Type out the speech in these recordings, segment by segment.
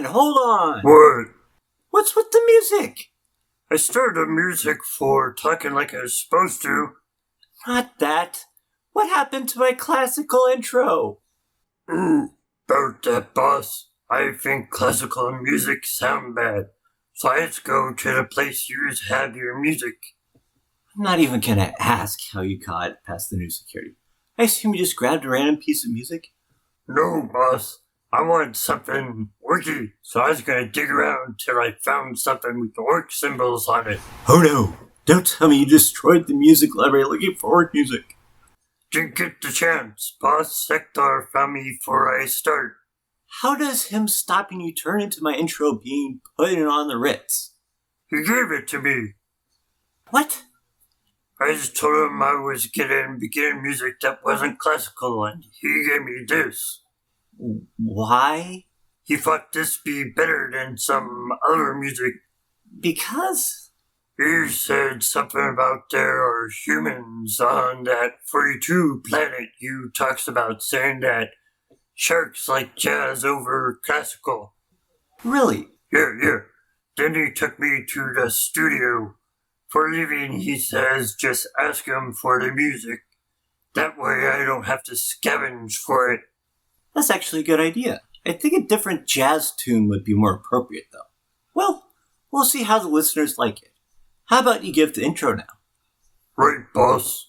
Hold on! What? What's with the music? I started the music for talking like I was supposed to. Not that. What happened to my classical intro? Ooh, about that, boss. I think classical music sound bad. So let's go to the place you have your music. I'm not even gonna ask how you got past the new security. I assume you just grabbed a random piece of music? No, boss. I wanted something Orky, so I was gonna dig around till I found something with the orc symbols on it. Oh no! Don't tell me you destroyed the music library looking for orc music. Didn't get the chance. Boss Sector found me before I start. How does him stopping you turn into my intro being put on the Ritz? He gave it to me. What? I just told him I was getting beginning music that wasn't classical, and he gave me this. Why? He thought this be better than some other music. Because? He said something about there are humans on that 42 planet you talks about, saying that sharks like jazz over classical. Really? Yeah. Then he took me to the studio. For leaving, he says just ask him for the music. That way I don't have to scavenge for it. That's actually a good idea. I think a different jazz tune would be more appropriate, though. Well, we'll see how the listeners like it. How about you give the intro now? Right, boss.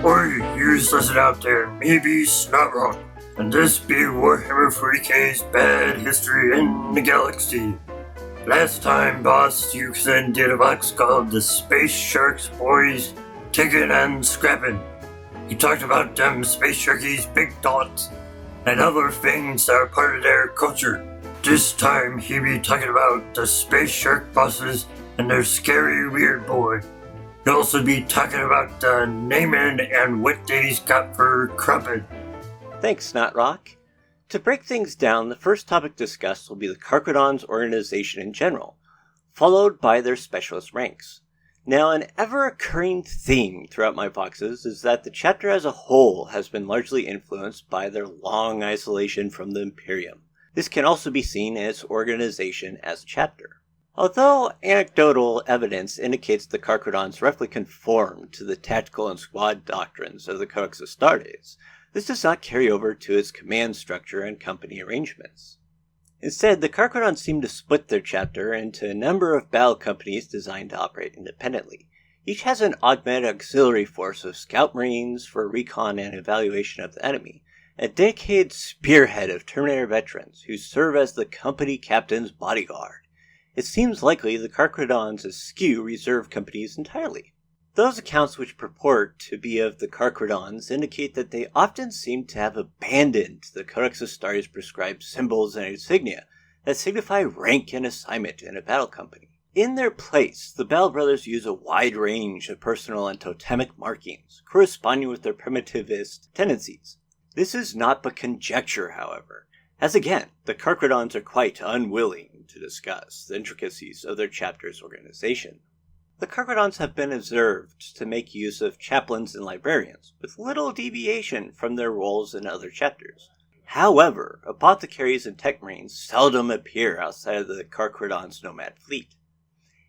Or you listen out there, maybe Snot Rock. And this be Warhammer 40k's Bad History in the Galaxy. Last time, boss, Yuksen did a box called The Space Sharks Boys Taking and Scrapping. He talked about them space sharkies' big thoughts and other things that are part of their culture. This time he be talking about the space shark bosses and their scary weird boy. He'll also be talking about the naming and what they's got for crumpet. Thanks, Snotrock. To break things down, the first topic discussed will be the Carcharodons organization in general, followed by their specialist ranks. Now, an ever-occurring theme throughout my boxes is that the chapter as a whole has been largely influenced by their long isolation from the Imperium. This can also be seen in its organization as a chapter. Although anecdotal evidence indicates the Carcharodons roughly conform to the tactical and squad doctrines of the Codex Astartes, this does not carry over to its command structure and company arrangements. Instead, the Carcharodons seem to split their chapter into a number of battle companies designed to operate independently. Each has an augmented auxiliary force of scout marines for recon and evaluation of the enemy, a dedicated spearhead of Terminator veterans who serve as the company captain's bodyguard. It seems likely the Carcharodons eschew reserve companies entirely. Those accounts which purport to be of the Carcharodons indicate that they often seem to have abandoned the Codex Astartes prescribed symbols and insignia that signify rank and assignment in a battle company. In their place, the Battle Brothers use a wide range of personal and totemic markings, corresponding with their primitivist tendencies. This is not but conjecture, however, as again, the Carcharodons are quite unwilling to discuss the intricacies of their chapter's organization. The Carcharodons have been observed to make use of chaplains and librarians, with little deviation from their roles in other chapters. However, apothecaries and tech marines seldom appear outside of the Carcharodons' nomad fleet.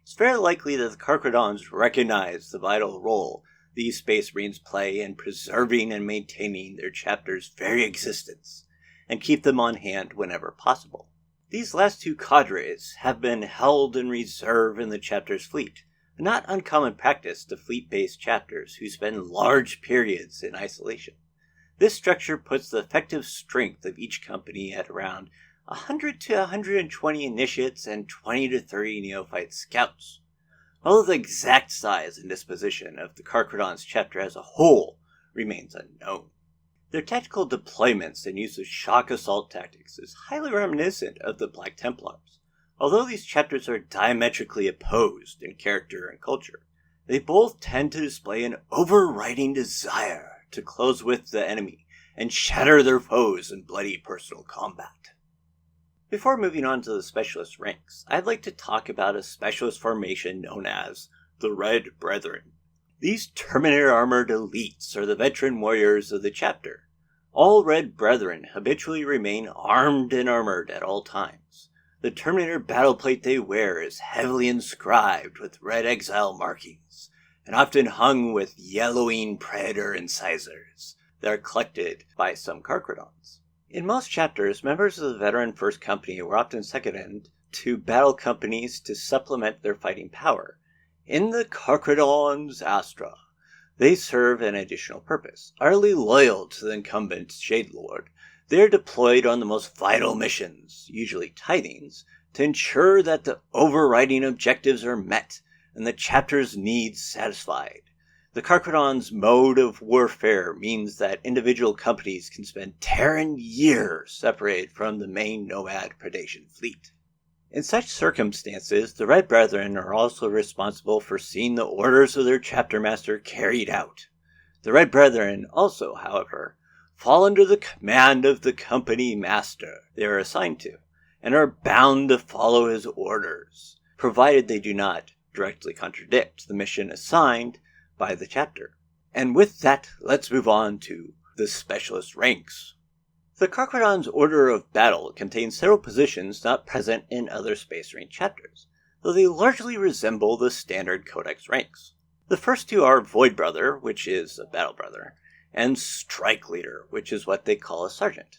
It's very likely that the Carcharodons recognize the vital role these space marines play in preserving and maintaining their chapter's very existence, and keep them on hand whenever possible. These last two cadres have been held in reserve in the chapter's fleet, a not uncommon practice to fleet-based chapters who spend large periods in isolation. This structure puts the effective strength of each company at around 100 to 120 initiates and 20 to 30 neophyte scouts. Although the exact size and disposition of the Carcharodons chapter as a whole remains unknown. Their tactical deployments and use of shock assault tactics is highly reminiscent of the Black Templars. Although these chapters are diametrically opposed in character and culture, they both tend to display an overriding desire to close with the enemy and shatter their foes in bloody personal combat. Before moving on to the specialist ranks, I'd like to talk about a specialist formation known as the Red Brethren. These Terminator armored elites are the veteran warriors of the chapter. All Red Brethren habitually remain armed and armored at all times. The Terminator battle plate they wear is heavily inscribed with red exile markings, and often hung with yellowing predator incisors that are collected by some Carcharodons. In most chapters, members of the veteran First Company were often seconded to battle companies to supplement their fighting power. In the Carcharodons Astra, they serve an additional purpose. Utterly loyal to the incumbent Shade Lord, they are deployed on the most vital missions, usually tidings, to ensure that the overriding objectives are met and the chapter's needs satisfied. The Carcharodons' mode of warfare means that individual companies can spend Terran years separated from the main nomad predation fleet. In such circumstances, the Red Brethren are also responsible for seeing the orders of their chapter master carried out. The Red Brethren also, however, fall under the command of the company master they are assigned to, and are bound to follow his orders, provided they do not directly contradict the mission assigned by the chapter. And with that, let's move on to the specialist ranks. The Carcharodons' order of battle contains several positions not present in other Space Marine chapters, though they largely resemble the standard Codex ranks. The first two are Void Brother, which is a battle brother, and Strike Leader, which is what they call a sergeant.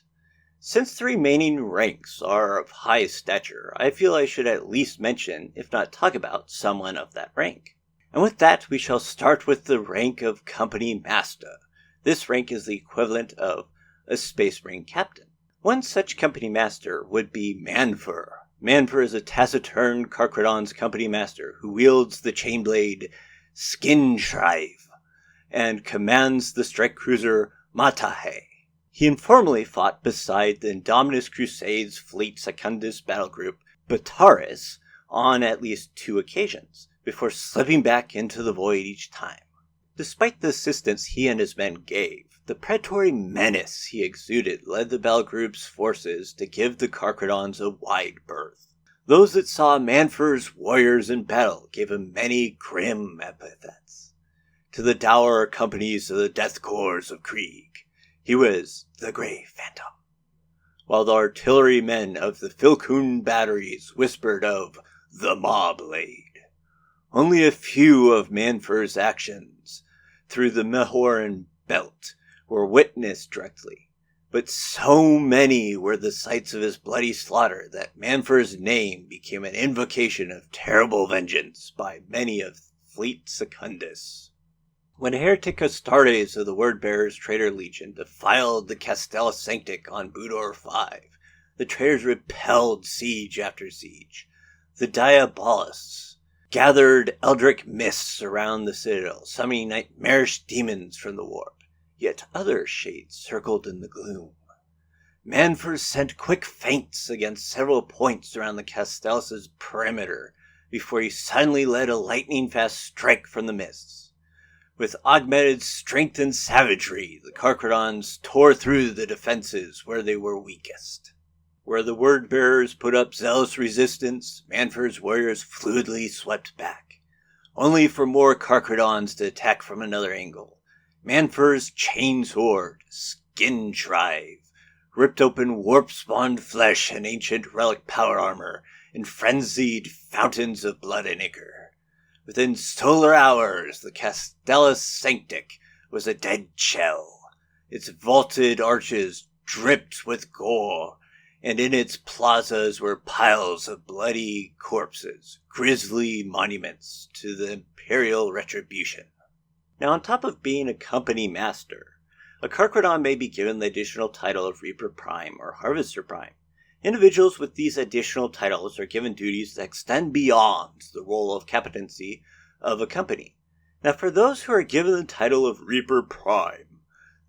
Since the remaining ranks are of high stature, I feel I should at least mention, if not talk about, someone of that rank. And with that, we shall start with the rank of Company Master. This rank is the equivalent of a Space Marine Captain. One such Company Master would be Manfer. Manfer is a taciturn Carcharodon's Company Master who wields the chainblade Skin Shrive and commands the strike cruiser Matahe. He informally fought beside the Indominus Crusade's Fleet Secundus battle group, Bataris, on at least 2 occasions, before slipping back into the void each time. Despite the assistance he and his men gave, the predatory menace he exuded led the battle group's forces to give the Carcharodons a wide berth. Those that saw Manfer's warriors in battle gave him many grim epithets. To the dour companies of the death corps of Krieg, he was the Grey Phantom, while the artillerymen of the Filkun batteries whispered of the Maw Blade. Only a few of Manfer's actions through the Mehoran Belt were witnessed directly, but so many were the sights of his bloody slaughter that Manfer's name became an invocation of terrible vengeance by many of Fleet Secundus. When heretic Astartes of the Wordbearers Traitor Legion defiled the Castella Sanctic on Budor V, the traitors repelled siege after siege. The Diabolists gathered eldritch mists around the citadel, summoning nightmarish demons from the warp, yet other shades circled in the gloom. Manfer sent quick feints against several points around the Castellas' perimeter before he suddenly led a lightning-fast strike from the mists. With augmented strength and savagery, the Carcharodons tore through the defenses where they were weakest. Where the Word-bearers put up zealous resistance, Manfer's warriors fluidly swept back, only for more Carcharodons to attack from another angle. Manfer's chain sword, Skin Shrive, ripped open warp-spawned flesh and ancient relic power armor in frenzied fountains of blood and ichor. Within solar hours, the Castella Sanctic was a dead shell. Its vaulted arches dripped with gore, and in its plazas were piles of bloody corpses, grisly monuments to the imperial retribution. Now, on top of being a company master, a Carcharodon may be given the additional title of Reaper Prime or Harvester Prime. Individuals with these additional titles are given duties that extend beyond the role of captaincy of a company. Now, for those who are given the title of Reaper Prime,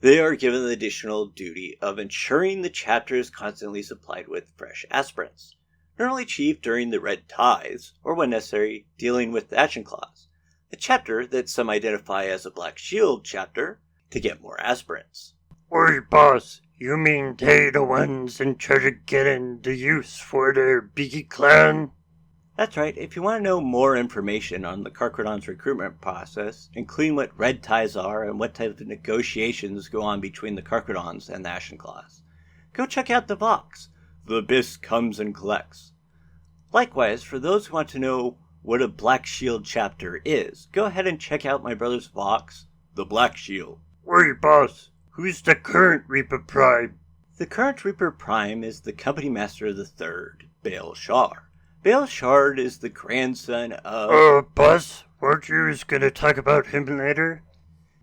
they are given the additional duty of ensuring the chapter is constantly supplied with fresh aspirants, normally achieved during the Red Tithes, or when necessary, dealing with the Action Clause, a chapter that some identify as a Black Shield chapter, to get more aspirants. Oi, boss, You mean they the ones in charge of getting the use for their Beaky clan? That's right. If you want to know more information on the Carcharodons recruitment process, including what red ties are and what type of negotiations go on between the Carcharodons and the Ashen Claws, go check out the Vox. The Abyss comes and collects. Likewise, for those who want to know what a Black Shield chapter is, go ahead and check out my brother's Vox, The Black Shield. Wait, boss. Who's the current Reaper Prime? The current Reaper Prime is the Company Master of the Third, Baal Shar. Baal Shar is the grandson of... boss, weren't you gonna talk about him later?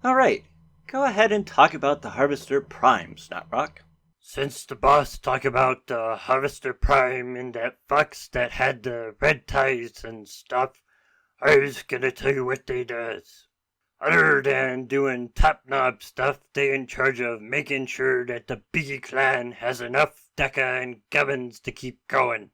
Alright, go ahead and talk about the Harvester Prime, Snotrock. Since the boss talked about the Harvester Prime and that fox that had the red ties and stuff, I was gonna tell you what they does. Other than doing top-knob stuff, they in charge of making sure that the Beaky clan has enough Deca and gubbins to keep going.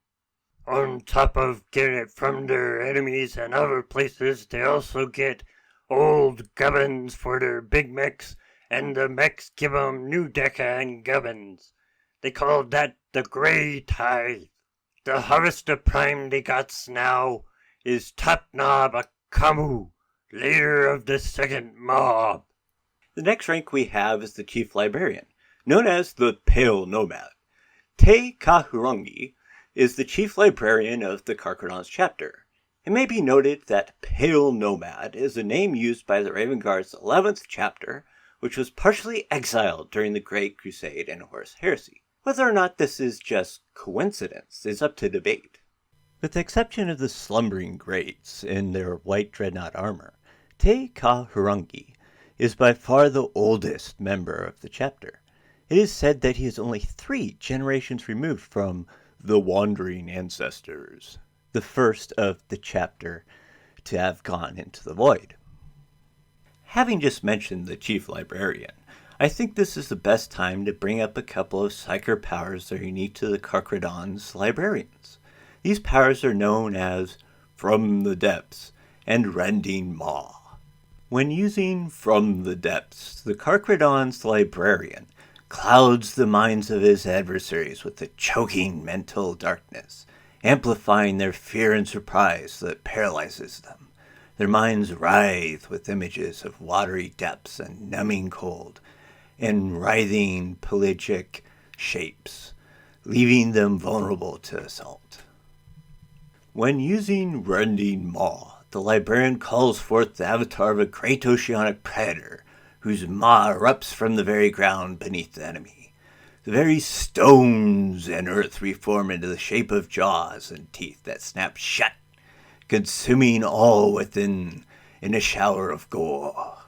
On top of getting it from their enemies and other places, they also get old gubbins for their big mechs, and the mechs give them new Deca and gubbins. They call that the Grey Tithe. The Harvester Prime they got now is Top-Knob Akamu, leader of the second mob. The next rank we have is the Chief Librarian, known as the Pale Nomad. Te Kahurangi is the Chief Librarian of the Carcharodons chapter. It may be noted that Pale Nomad is a name used by the Raven Guard's 11th chapter, which was partially exiled during the Great Crusade and Horus Heresy. Whether or not this is just coincidence is up to debate. With the exception of the Slumbering Greats in their white dreadnought armor, Te Kahurangi is by far the oldest member of the chapter. It is said that he is only 3 generations removed from the Wandering Ancestors, the first of the chapter to have gone into the void. Having just mentioned the Chief Librarian, I think this is the best time to bring up a couple of psyker powers that are unique to the Carcharodons librarians. These powers are known as From the Depths and Rending Maw. When using From the Depths, the Carcharodons librarian clouds the minds of his adversaries with a choking mental darkness, amplifying their fear and surprise that paralyzes them. Their minds writhe with images of watery depths and numbing cold, and writhing pelagic shapes, leaving them vulnerable to assault. When using Rending Maw, the librarian calls forth the avatar of a great oceanic predator, whose maw erupts from the very ground beneath the enemy. The very stones and earth reform into the shape of jaws and teeth that snap shut, consuming all within in a shower of gore.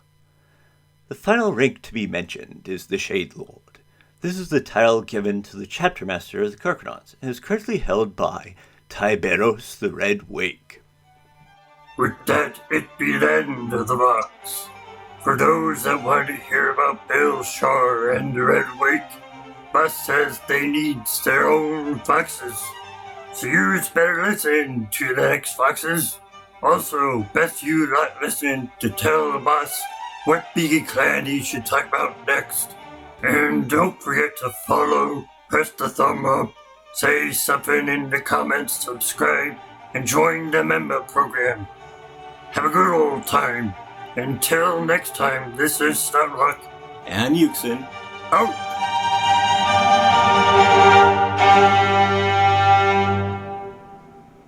The final rank to be mentioned is the Shade Lord. This is the title given to the chapter master of the Carcharodons, and is currently held by Tiberos the Red Wake. With that, it be the end of the box. For those that want to hear about Baal Shar and the Red Wake, boss says they need their own foxes. So you's better listen to the next foxes. Also, best you not listen to tell the boss what Beaky clan he should talk about next. And don't forget to follow, press the thumb up, say something in the comments, subscribe, and join the member program. Have a good old time. Until next time, this is Snotrock And Yuksen. out.